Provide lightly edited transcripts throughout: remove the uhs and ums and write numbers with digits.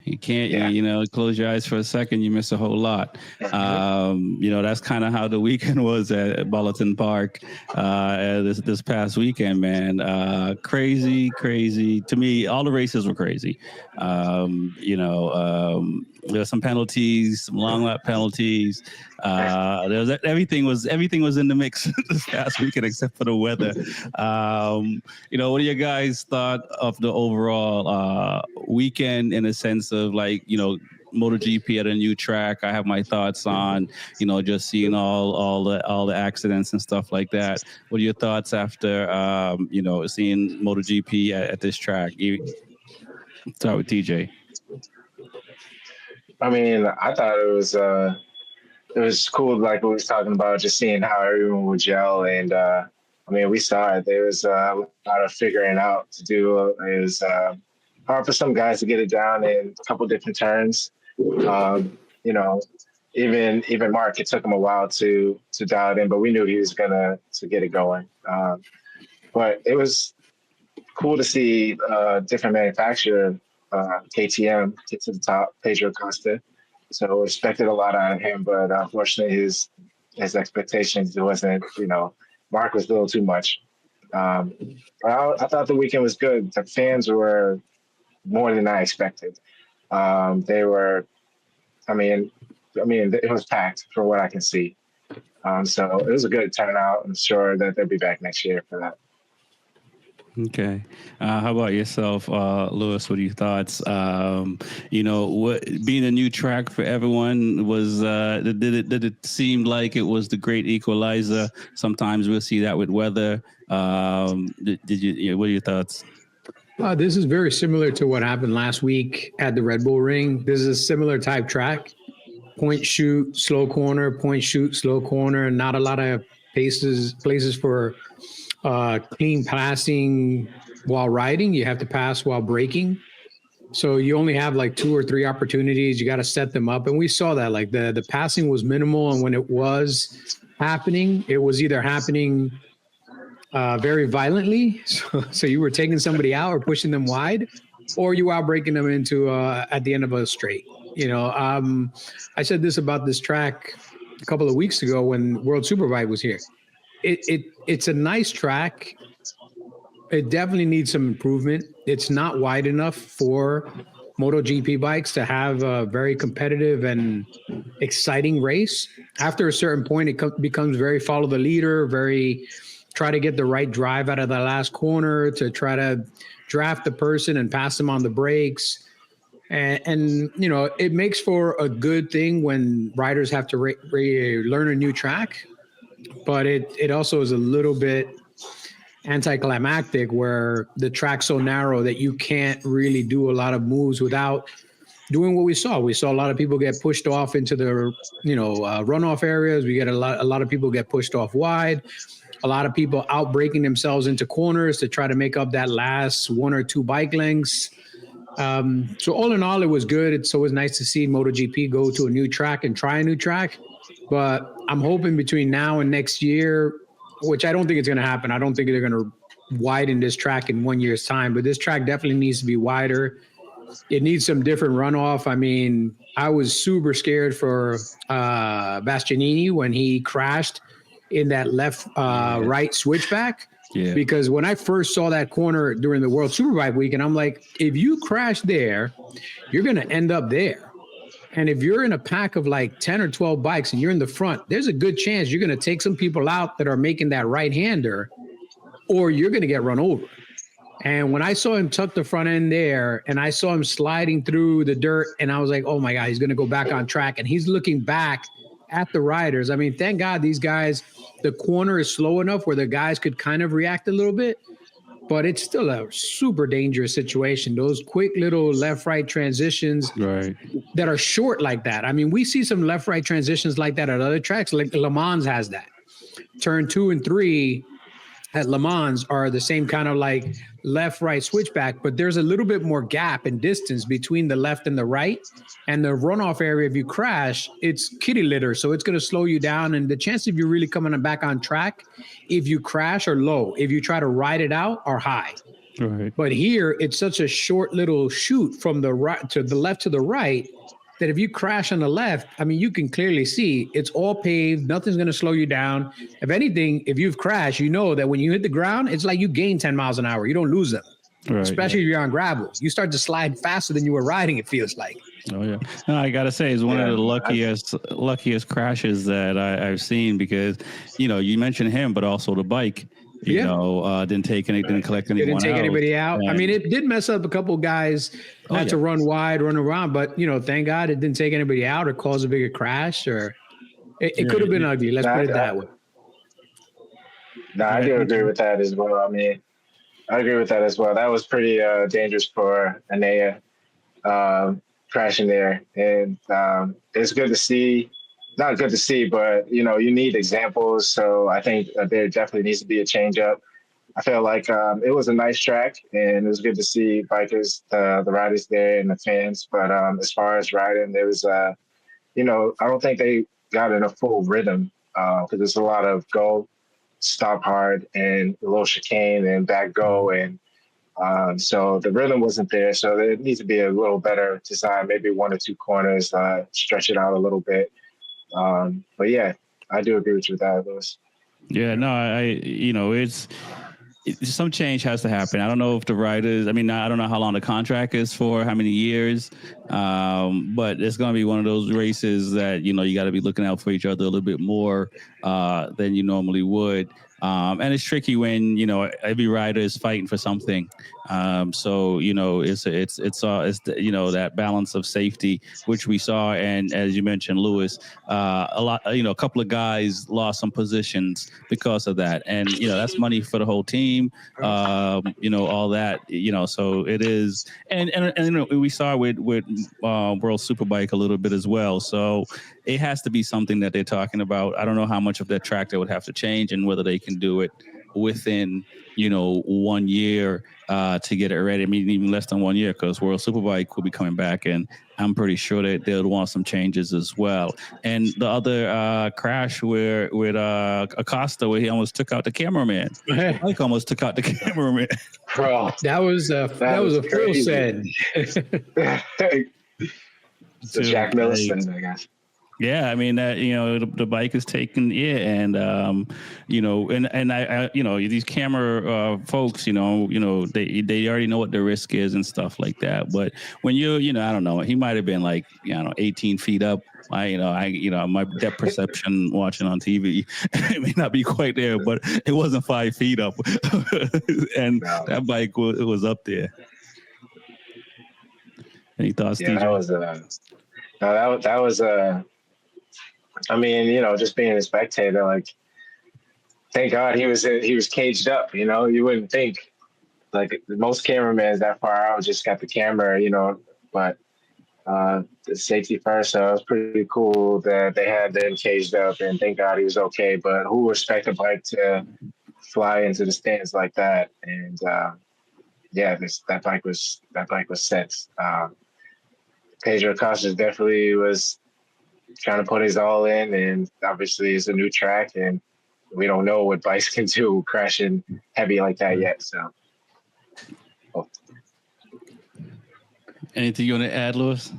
You can't, close your eyes for a second, you miss a whole lot. That's kind of how the weekend was at Balaton Park this past weekend, man. Crazy. To me, all the races were crazy. There were some penalties, some long lap penalties. Everything was in the mix this past weekend except for the weather. What do you guys thought of the overall weekend in a sense of MotoGP at a new track? I have my thoughts on, just seeing all the accidents and stuff like that. What are your thoughts after, seeing MotoGP at this track? Start with TJ. I mean, I thought it was cool, like we was talking about, just seeing how everyone would gel. And we saw it. There was a lot of figuring out to do. It was hard for some guys to get it down in a couple different turns. Even Mark, it took him a while to dial it in, but we knew he was gonna get it going. But it was cool to see different manufacturer, KTM, get to the top, Pedro Costa. So expected a lot out of him, but unfortunately his expectations, it wasn't, Mark was a little too much. I thought the weekend was good. The fans were more than I expected. They were, it was packed for what I can see. So it was a good turnout. I'm sure that they'll be back next year for that. Okay. How about yourself, Lewis? What are your thoughts? What being a new track for everyone was, did it seem like it was the great equalizer? Sometimes we'll see that with weather. What are your thoughts? This is very similar to what happened last week at the Red Bull Ring. This is a similar type track. Point, shoot, slow corner, point, shoot, slow corner. Not a lot of places for clean passing while riding. You have to pass while braking. So you only have like 2 or 3 opportunities. You got to set them up. And we saw that like the passing was minimal. And when it was happening, it was either happening very violently. So you were taking somebody out or pushing them wide, or you out braking them into at the end of a straight. I said this about this track a couple of weeks ago when World Superbike was here. It's a nice track. It definitely needs some improvement. It's not wide enough for MotoGP bikes to have a very competitive and exciting race. After a certain point, it becomes very follow the leader, very try to get the right drive out of the last corner to try to draft the person and pass them on the brakes. And it makes for a good thing when riders have to learn a new track. But it also is a little bit anticlimactic where the track's so narrow that you can't really do a lot of moves without doing what we saw. We saw a lot of people get pushed off into the runoff areas. We get a lot of people get pushed off wide. A lot of people out braking themselves into corners to try to make up that last 1 or 2 bike lengths. So all in all, it was good. It's always nice to see MotoGP go to a new track and try a new track. But I'm hoping between now and next year, which I don't think it's going to happen. I don't think they're going to widen this track in 1 year's time. But this track definitely needs to be wider. It needs some different runoff. I was super scared for Bastianini when he crashed in that left-right switchback. Yeah. Because when I first saw that corner during the World Superbike weekend, I'm like, if you crash there, you're going to end up there. And if you're in a pack of like 10 or 12 bikes and you're in the front, there's a good chance you're going to take some people out that are making that right-hander, or you're going to get run over. And when I saw him tuck the front end there and I saw him sliding through the dirt, and I was like, oh my God, he's going to go back on track. And he's looking back at the riders. Thank God these guys, the corner is slow enough where the guys could kind of react a little bit, but it's still a super dangerous situation. Those quick little left-right transitions that are short like that. We see some left-right transitions like that at other tracks, like Le Mans has that. Turn 2 and 3 at Le Mans are the same kind of like left-right switchback, but there's a little bit more gap and distance between the left and the right. And the runoff area, if you crash, it's kitty litter, so it's going to slow you down. And the chance of you really coming back on track, if you crash, are low. If you try to ride it out, are high. Right. But here, it's such a short little chute from the right to the left to the right that if you crash on the left, I mean, you can clearly see it's all paved. Nothing's going to slow you down. If anything, if you've crashed, you know that when you hit the ground, it's like you gain 10 miles an hour. You don't lose them, Right. especially if you're on gravel. You start to slide faster than you were riding, it feels like. Oh yeah, no, I gotta say it's one of the luckiest crashes that I've seen because, you mentioned him, but also the bike. Didn't collect anyone. Didn't take anybody out. I mean, it did mess up a couple of guys. Had to run wide, run around, but thank God it didn't take anybody out or cause a bigger crash. Or it could have been ugly. Let's put it that way. No, I do agree with that as well. I mean, I agree with that as well. That was pretty dangerous for Anea. Crashing there, and it's good to see. Not good to see, but you need examples. So I think there definitely needs to be a change up. I feel like it was a nice track, and it was good to see bikers, the riders there, and the fans. But as far as riding, there was, I don't think they got in a full rhythm because there's a lot of go, stop hard, and a little chicane and back go, and so the rhythm wasn't there. So there needs to be a little better design, maybe one or two corners, stretch it out a little bit. But yeah, I do agree with you with that, Lewis. Yeah, no, it's some change has to happen. I don't know if the riders, I don't know how long the contract is for, how many years, but it's going to be one of those races that, you got to be looking out for each other a little bit more than you normally would. And it's tricky when, every rider is fighting for something. So, it's that balance of safety, which we saw. And as you mentioned, Lewis, a couple of guys lost some positions because of that. And, that's money for the whole team, all that, so it is. And we saw with World Superbike a little bit as well. So it has to be something that they're talking about. I don't know how much of that track they would have to change and whether they can do it within 1 year to get it ready. I mean, even less than 1 year, because World Superbike will be coming back, and I'm pretty sure that they'll want some changes as well. And the other crash with Acosta, where he almost took out the cameraman. Mike almost took out the cameraman. Bro, that was a full send. So Jack Millicent, I guess. Yeah, I mean that the bike is taken, and and I these camera folks, they already know what the risk is and stuff like that. But when I don't know, he might have been like 18 feet up. My depth perception watching on TV, it may not be quite there, but it wasn't 5 feet up, and that bike was up there. Any thoughts, yeah, DJ? That was I mean, just being a spectator, like, thank God he was caged up. You wouldn't think, like, most cameramans that far out just got the camera, but the safety first. So it was pretty cool that they had them caged up, and thank God he was okay. But who would expect a bike to fly into the stands like that? And that bike was set. Pedro Acosta definitely was trying to put his all in, and obviously it's a new track, and we don't know what bikes can do crashing heavy like that yet. So, anything you want to add, Lewis?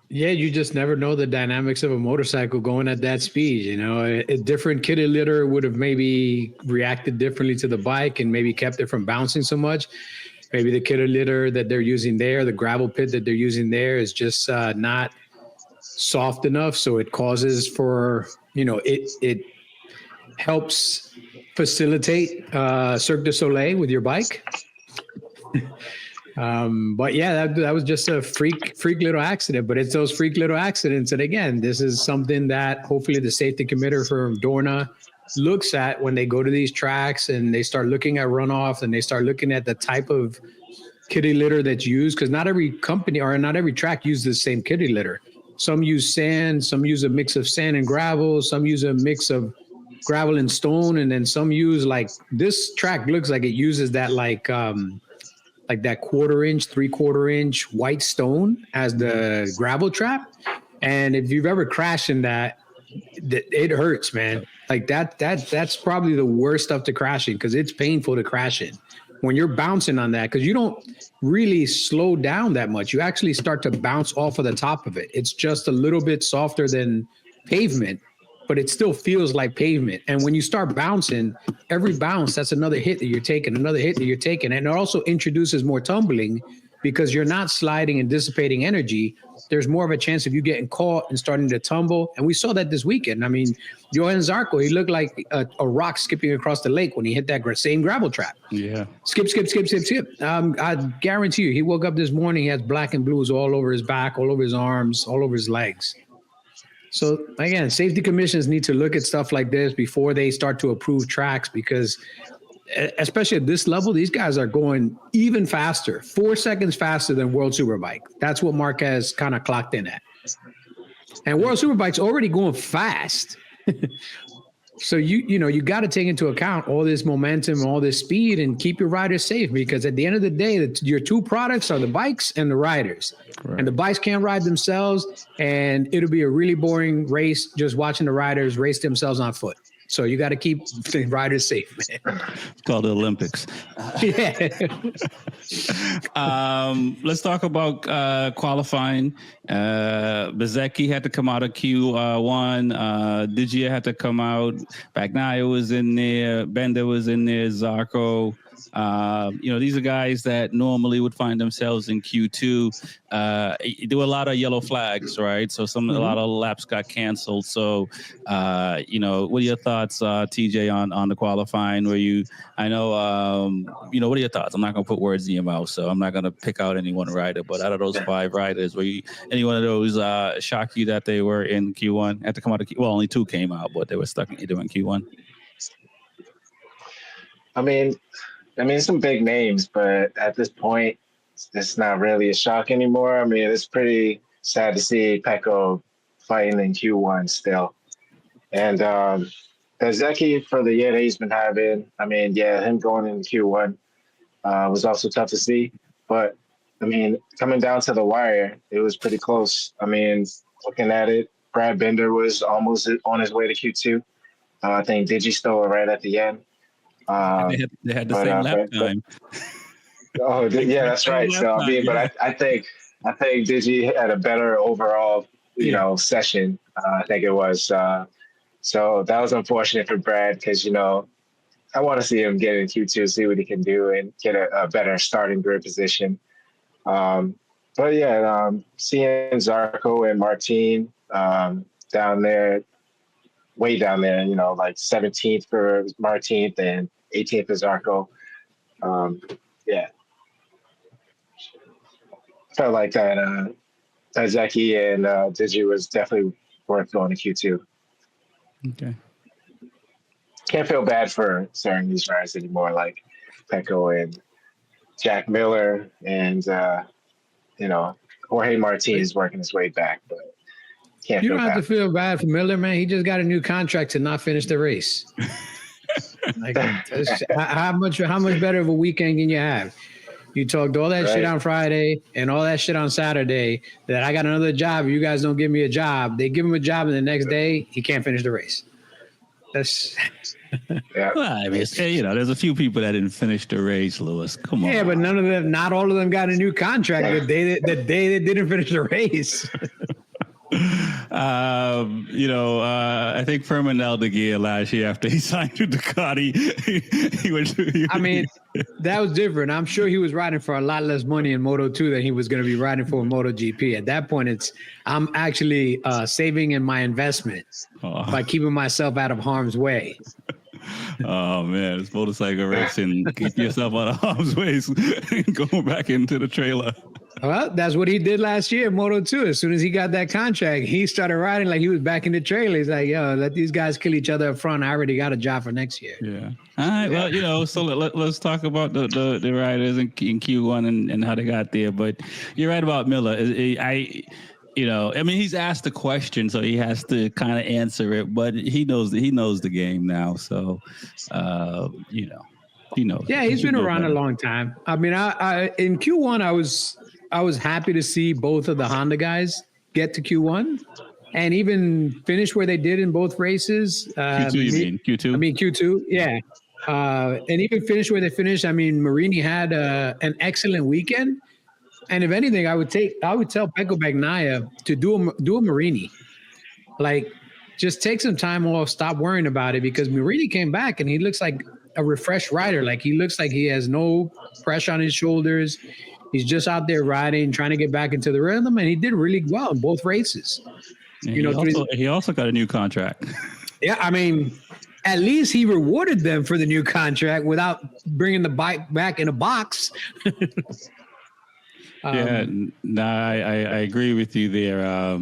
Yeah, you just never know the dynamics of a motorcycle going at that speed. A different kitty litter would have maybe reacted differently to the bike and maybe kept it from bouncing so much. Maybe the kitty litter that they're using there, the gravel pit that they're using there, is just not soft enough, so it causes for it helps facilitate Cirque du Soleil with your bike. But yeah, that was just a freak little accident. But it's those freak little accidents, and again, this is something that hopefully the safety committee from Dorna looks at when they go to these tracks and they start looking at runoff and they start looking at the type of kitty litter that's used, because not every company or not every track uses the same kitty litter. Some use sand, some use a mix of sand and gravel, some use a mix of gravel and stone, and then some use, like, this track looks like it uses that like that 1/4 inch, 3/4 inch white stone as the gravel trap. And if you've ever crashed in that, it hurts, man. Like that's probably the worst stuff to crash in, because it's painful to crash in. when you're bouncing on that, because you don't really slow down that much. You actually start to bounce off of the top of it. It's just a little bit softer than pavement, but it still feels like pavement. And when you start bouncing, every bounce, that's another hit that you're taking, another hit that you're taking. And it also introduces more tumbling because you're not sliding and dissipating energy. There's more of a chance of you getting caught and starting to tumble. And we saw that this weekend. I mean, Johan Zarco, he looked like a rock skipping across the lake when he hit that same gravel trap. Yeah. Skip. I guarantee you, he woke up this morning, he has black and blues all over his back, all over his arms, all over his legs. So again, safety commissions need to look at stuff like this before they start to approve tracks, because especially at this level, these guys are going even faster, 4 seconds faster than World Superbike. That's what Marquez kind of clocked in at. And World Superbike's already going fast. So you got to take into account all this momentum, all this speed, and keep your riders safe, because at the end of the day, your two products are the bikes and the riders. Right. And the bikes can't ride themselves, and it'll be a really boring race just watching the riders race themselves on foot. So you got to keep the riders safe, man. It's called the Olympics. Yeah. Let's talk about qualifying. Bezzecchi had to come out of Q1. Digia had to come out. Bagnaia was in there. Bender was in there. Zarco. These are guys that normally would find themselves in Q2. There were a lot of yellow flags, right? So a lot of laps got canceled. So, what are your thoughts, TJ, on the qualifying? What are your thoughts? I'm not going to put words in your mouth, so I'm not going to pick out any one rider. But out of those 5 riders, any one of those shock you that they were in Q1? Had to come out of well, only 2 came out, but they were stuck in Q1. I mean, some big names, but at this point, it's not really a shock anymore. I mean, it's pretty sad to see Pecco fighting in Q1 still. And Bezzecchi, for the year that he's been having, I mean, yeah, him going into Q1 was also tough to see. But, I mean, coming down to the wire, it was pretty close. I mean, looking at it, Brad Binder was almost on his way to Q2. I think Digi stole it right at the end. They had the same lap time. Yeah, that's right. So I mean, but I think Digi had a better overall, session. I think it was. So that was unfortunate for Brad, because I want to see him get in Q2, see what he can do, and get a better starting grid position. But yeah, seeing Zarco and Martin down there, way down there, like 17th for Martin and 18th for Zarco. Yeah. Felt like that Bezzecchi and Digi was definitely worth going to Q2. Okay. Can't feel bad for certain these riders anymore, like Pecco and Jack Miller and, Jorge Martin is working his way back, but you don't have to feel bad for Miller, man. He just got a new contract to not finish the race. How much better of a weekend can you have? You talked all that shit on Friday and all that shit on Saturday that I got another job. You guys don't give me a job. They give him a job, and the next day he can't finish the race. That's yeah. Well, I mean, there's a few people that didn't finish the race, Lewis. Come on. Yeah, but not all of them got a new contract the day they didn't finish the race. I think Furman held the gear last year after he signed with Ducati. That was different. I'm sure he was riding for a lot less money in Moto2 than he was going to be riding for MotoGP. At that point, I'm actually saving in my investment by keeping myself out of harm's way. Oh man, it's motorcycle racing. Keep yourself out of harm's way and go back into the trailer. Well, that's what he did last year in Moto2. As soon as he got that contract, he started riding like he was back in the trailer. He's like, yo, let these guys kill each other up front. I already got a job for next year. Yeah. All right. Well, so let's talk about the riders in Q1 and how they got there. But you're right about Miller. He's asked the question, so he has to kind of answer it. But he knows the game now. So, he knows. Yeah, he's been around a long time. I mean, I in Q1, I was happy to see both of the Honda guys get to Q1 and even finish where they did in both races. Q2, you mean? Q2? I mean, Q2, yeah. and even finish where they finished. I mean, Marini had an excellent weekend, and if anything, I would tell Pecco Bagnaia to do a Marini, like just take some time off, stop worrying about it, because Marini came back and he looks like a refreshed rider. Like he looks like he has no pressure on his shoulders. He's just out there riding, trying to get back into the rhythm, and he did really well in both races. And he also got a new contract. Yeah, I mean, at least he rewarded them for the new contract without bringing the bike back in a box. I agree with you there.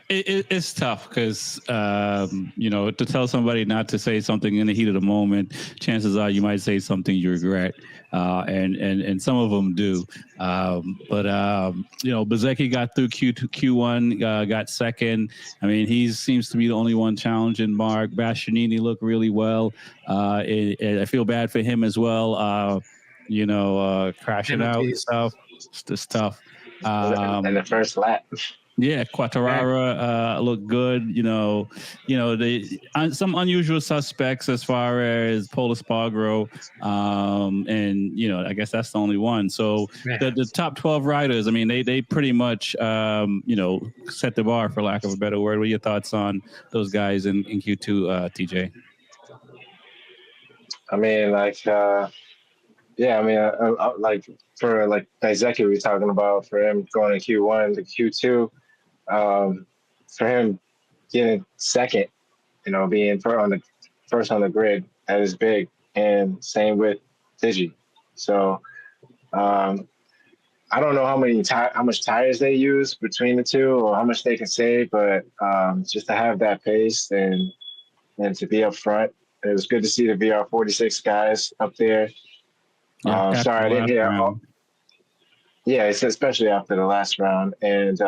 It's tough because, to tell somebody not to say something in the heat of the moment, chances are you might say something you regret. And some of them do. Bezzecchi got through Q1, got second. I mean, he seems to be the only one challenging Mark. Bastianini looked really well. I feel bad for him as well. Crashing out and stuff. It's tough. And the first lap. Yeah, Quartararo looked good. Some unusual suspects as far as Pol Espargaro, I guess that's the only one. So the top 12 riders, I mean, they pretty much set the bar, for lack of a better word. What are your thoughts on those guys in Q2, TJ? I mean, like for like Bezzecchi we were talking about, for him going to Q1 to Q2. For him getting second, being first on the grid, that is big. And same with Digi. So I don't know how much tires they use between the two or how much they can save, but just to have that pace and to be up front, it was good to see the VR46 guys up there. Sorry, I didn't hear. Yeah, it's especially after the last round. And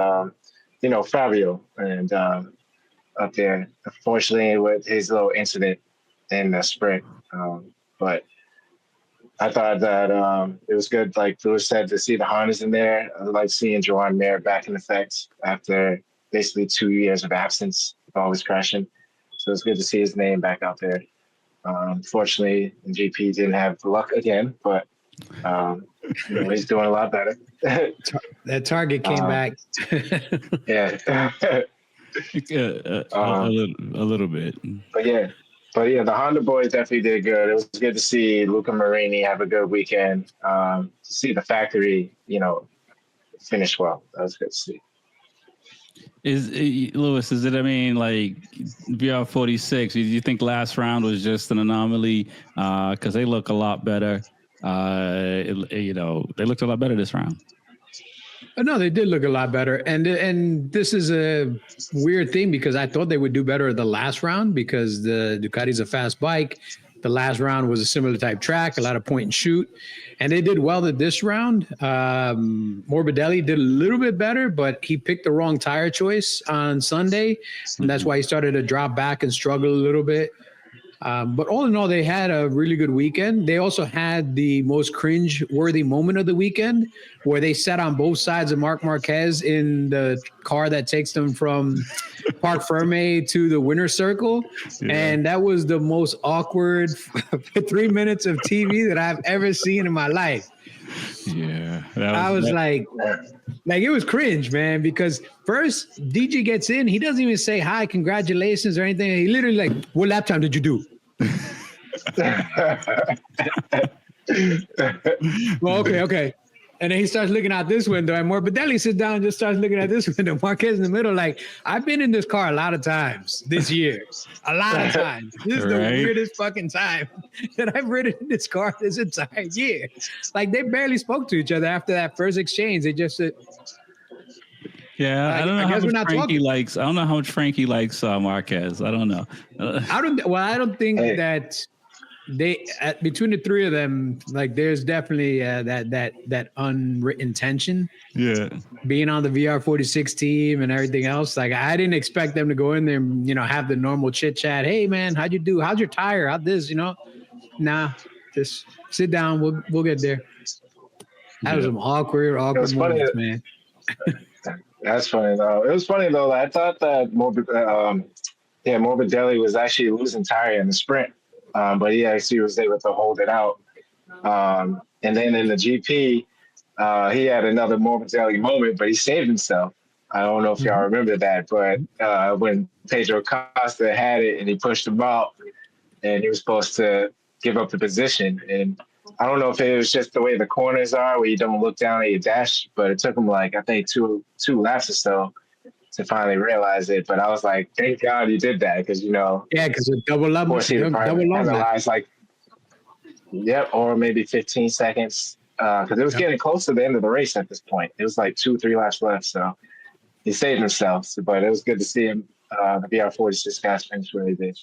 Fabio and up there, unfortunately, with his little incident in the sprint. But I thought that it was good, like Lewis said, to see the Hondas in there. I like seeing Joan Mir back in effect after basically 2 years of absence, always crashing. So it's good to see his name back out there. Unfortunately, the GP didn't have luck again, but he's doing a lot better. That target came back. Yeah. A little bit. But yeah, the Honda boys definitely did good. It was good to see Luca Marini have a good weekend. To see the factory, finish well. That was good to see. Lewis, is it, I mean, like VR46, do you think last round was just an anomaly? Because they look a lot better. They looked a lot better this round. No, they did look a lot better. And this is a weird thing because I thought they would do better the last round because the Ducati's a fast bike. The last round was a similar type track, a lot of point and shoot. And they did well at this round. Morbidelli did a little bit better, but he picked the wrong tire choice on Sunday. And that's why he started to drop back and struggle a little bit. But all in all, they had a really good weekend. They also had the most cringe-worthy moment of the weekend where they sat on both sides of Marc Marquez in the car that takes them from Parc Ferme to the winner's circle. Yeah. And that was the most awkward 3 minutes of TV that I've ever seen in my life. Yeah. I was like, it was cringe, man, because first DG gets in. He doesn't even say hi, congratulations or anything. He literally like, what lap time did you do? Well, okay. And then he starts looking out this window, and Morbidelli sits down and just starts looking at this window. Marquez in the middle, like, I've been in this car a lot of times this year. A lot of times. This is the weirdest fucking time that I've ridden in this car this entire year. Like, they barely spoke to each other after that first exchange. They just said, yeah, I don't know how much Frankie likes. I don't know how much Frankie likes Marquez. I don't know. I don't think that they between the three of them, like, there's definitely that unwritten tension. Yeah, being on the VR46 team and everything else. Like, I didn't expect them to go in there and have the normal chit chat. Hey man, how'd you do? How's your tire? How'd this? Nah, just sit down. We'll get there. That was some awkward moments, man. That's funny though. It was funny though. I thought that Morbidelli was actually losing tire in the sprint. But he actually was able to hold it out. And then in the GP, he had another momentary moment, but he saved himself. I don't know if y'all remember that, but when Pedro Costa had it and he pushed him out, and he was supposed to give up the position. And I don't know if it was just the way the corners are, where you don't look down at your dash, but it took him like, I think two laps or so to finally realize it. But I was like, thank God you did that, because, Yeah, because a double of course, he'd probably double penalized like, or maybe 15 seconds, because it was getting close to the end of the race at this point. It was like 2-3 laps left, so he saved himself. But it was good to see him, the BR46 guys finish where they did.